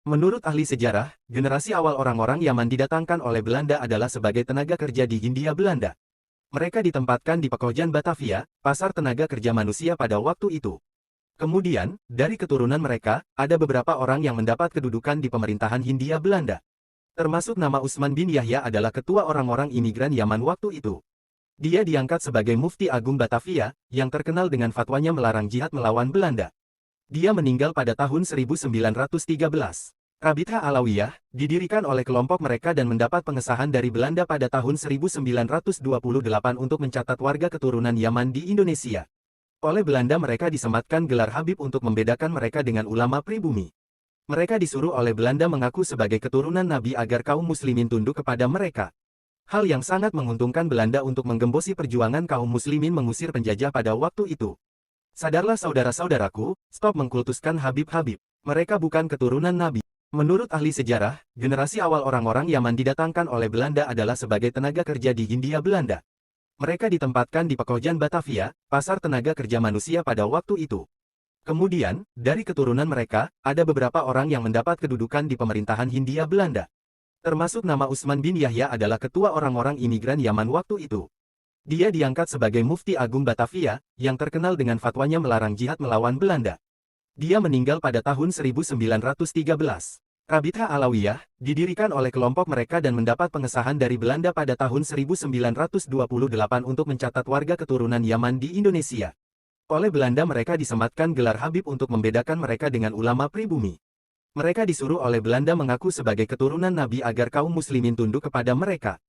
Menurut ahli sejarah, generasi awal orang-orang Yaman didatangkan oleh Belanda adalah sebagai tenaga kerja di Hindia Belanda. Mereka ditempatkan di Pekojan Batavia, pasar tenaga kerja manusia pada waktu itu. Kemudian, dari keturunan mereka, ada beberapa orang yang mendapat kedudukan di pemerintahan Hindia Belanda. Termasuk nama Utsman bin Yahya adalah ketua orang-orang imigran Yaman waktu itu. Dia diangkat sebagai Mufti Agung Batavia, yang terkenal dengan fatwanya melarang jihad melawan Belanda. Dia meninggal pada tahun 1913. Rabitha Alawiyah, didirikan oleh kelompok mereka dan mendapat pengesahan dari Belanda pada tahun 1928 untuk mencatat warga keturunan Yaman di Indonesia. Oleh Belanda mereka disematkan gelar Habib untuk membedakan mereka dengan ulama pribumi. Mereka disuruh oleh Belanda mengaku sebagai keturunan Nabi agar kaum muslimin tunduk kepada mereka. Hal yang sangat menguntungkan Belanda untuk menggembosi perjuangan kaum muslimin mengusir penjajah pada waktu itu. Sadarlah saudara-saudaraku, stop mengkultuskan Habib-Habib. Mereka bukan keturunan Nabi. Menurut ahli sejarah, generasi awal orang-orang Yaman didatangkan oleh Belanda adalah sebagai tenaga kerja di Hindia Belanda. Mereka ditempatkan di Pekojan Batavia, pasar tenaga kerja manusia pada waktu itu. Kemudian, dari keturunan mereka, ada beberapa orang yang mendapat kedudukan di pemerintahan Hindia Belanda. Termasuk nama Utsman bin Yahya adalah ketua orang-orang imigran Yaman waktu itu. Dia diangkat sebagai Mufti Agung Batavia, yang terkenal dengan fatwanya melarang jihad melawan Belanda. Dia meninggal pada tahun 1913. Rabitha Alawiyah, didirikan oleh kelompok mereka dan mendapat pengesahan dari Belanda pada tahun 1928 untuk mencatat warga keturunan Yaman di Indonesia. Oleh Belanda mereka disematkan gelar Habib untuk membedakan mereka dengan ulama pribumi. Mereka disuruh oleh Belanda mengaku sebagai keturunan Nabi agar kaum muslimin tunduk kepada mereka.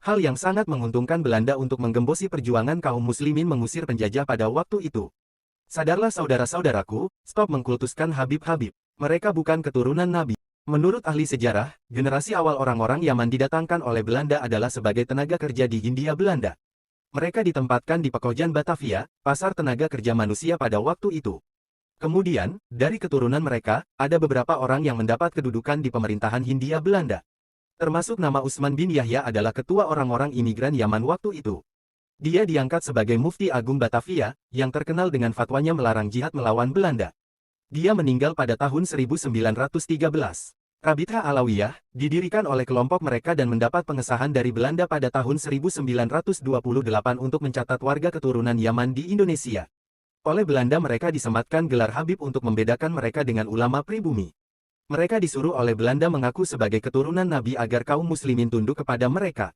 Hal yang sangat menguntungkan Belanda untuk menggembosi perjuangan kaum muslimin mengusir penjajah pada waktu itu. Sadarlah saudara-saudaraku, stop mengkultuskan Habib-Habib. Mereka bukan keturunan Nabi. Menurut ahli sejarah, generasi awal orang-orang Yaman didatangkan oleh Belanda adalah sebagai tenaga kerja di Hindia Belanda. Mereka ditempatkan di Pekojan Batavia, pasar tenaga kerja manusia pada waktu itu. Kemudian, dari keturunan mereka, ada beberapa orang yang mendapat kedudukan di pemerintahan Hindia Belanda. Termasuk nama Utsman bin Yahya adalah ketua orang-orang imigran Yaman waktu itu. Dia diangkat sebagai Mufti Agung Batavia, yang terkenal dengan fatwanya melarang jihad melawan Belanda. Dia meninggal pada tahun 1913. Rabitha Alawiyah, didirikan oleh kelompok mereka dan mendapat pengesahan dari Belanda pada tahun 1928 untuk mencatat warga keturunan Yaman di Indonesia. Oleh Belanda mereka disematkan gelar Habib untuk membedakan mereka dengan ulama pribumi. Mereka disuruh oleh Belanda mengaku sebagai keturunan Nabi agar kaum muslimin tunduk kepada mereka.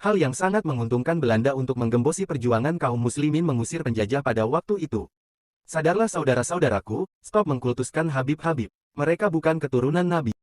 Hal yang sangat menguntungkan Belanda untuk menggembosi perjuangan kaum muslimin mengusir penjajah pada waktu itu. Sadarlah saudara-saudaraku, stop mengkultuskan Habib-Habib. Mereka bukan keturunan Nabi.